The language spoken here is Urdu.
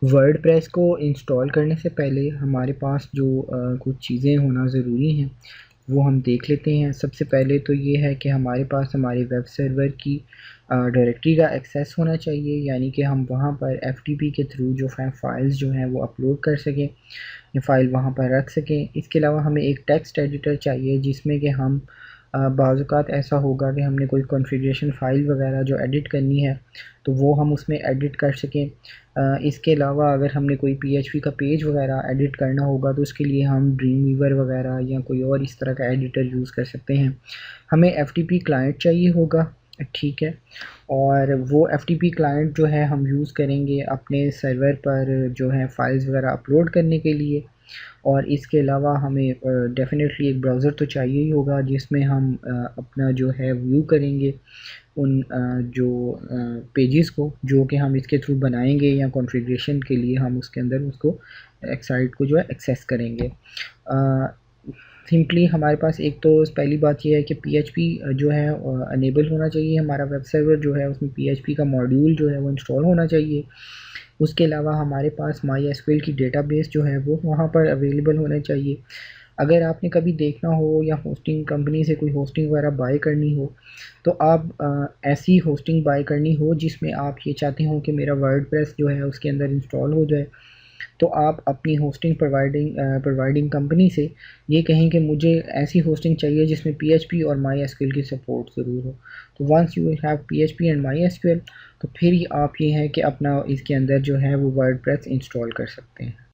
ورڈ پریس کو انسٹال کرنے سے پہلے ہمارے پاس جو کچھ چیزیں ہونا ضروری ہیں وہ ہم دیکھ لیتے ہیں۔ سب سے پہلے تو یہ ہے کہ ہمارے پاس ہمارے ویب سرور کی ڈائریکٹری کا ایکسیس ہونا چاہیے، یعنی کہ ہم وہاں پر ایف ٹی پی کے تھرو جو فائلز جو ہیں وہ اپلوڈ کر سکیں، یہ فائل وہاں پر رکھ سکیں۔ اس کے علاوہ ہمیں ایک ٹیکسٹ ایڈیٹر چاہیے جس میں کہ ہم بعض اوقات ایسا ہوگا کہ ہم نے کوئی کنفیگریشن فائل وغیرہ جو ایڈٹ کرنی ہے تو وہ ہم اس میں ایڈٹ کر سکیں۔ اس کے علاوہ اگر ہم نے کوئی پی ایچ پی کا پیج وغیرہ ایڈٹ کرنا ہوگا تو اس کے لیے ہم ڈریم ویور وغیرہ یا کوئی اور اس طرح کا ایڈیٹر یوز کر سکتے ہیں۔ ہمیں ایف ٹی پی کلائنٹ چاہیے ہوگا، ٹھیک ہے، اور وہ ایف ٹی پی کلائنٹ جو ہے ہم یوز کریں گے اپنے سرور پر جو ہے فائلز وغیرہ اپلوڈ کرنے کے لیے۔ اور اس کے علاوہ ہمیں ڈیفینیٹلی ایک براؤزر تو چاہیے ہی ہوگا جس میں ہم اپنا جو ہے ویو کریں گے ان جو پیجز کو جو کہ ہم اس کے تھرو بنائیں گے، یا کنفیگریشن کے لیے ہم اس کے اندر اس کو سائٹ کو جو ہے ایکسیس کریں گے۔ سمپلی ہمارے پاس ایک تو پہلی بات یہ ہے کہ پی ایچ پی جو ہے انیبل ہونا چاہیے، ہمارا ویب سرور جو ہے اس میں پی ایچ پی کا ماڈیول جو ہے وہ انسٹال ہونا چاہیے۔ اس کے علاوہ ہمارے پاس مائی ایس کیو ایل کی ڈیٹا بیس جو ہے وہ وہاں پر اویلیبل ہونا چاہیے۔ اگر آپ نے کبھی دیکھنا ہو یا ہوسٹنگ کمپنی سے کوئی ہوسٹنگ وغیرہ بائی کرنی ہو تو آپ ایسی ہوسٹنگ بائی کرنی ہو جس میں آپ یہ چاہتے ہوں کہ میرا ورڈ پریس جو ہے اس کے اندر انسٹال ہو جائے، تو آپ اپنی ہوسٹنگ پرووائڈنگ کمپنی سے یہ کہیں کہ مجھے ایسی ہوسٹنگ چاہیے جس میں پی ایچ پی اور مائی ایس کیو ایل کی سپورٹ ضرور ہو۔ تو once you have P H P and my S Q L تو پھر آپ یہ ہے کہ اپنا اس کے اندر جو ہے وہ ورڈ پریس انسٹال کر سکتے ہیں۔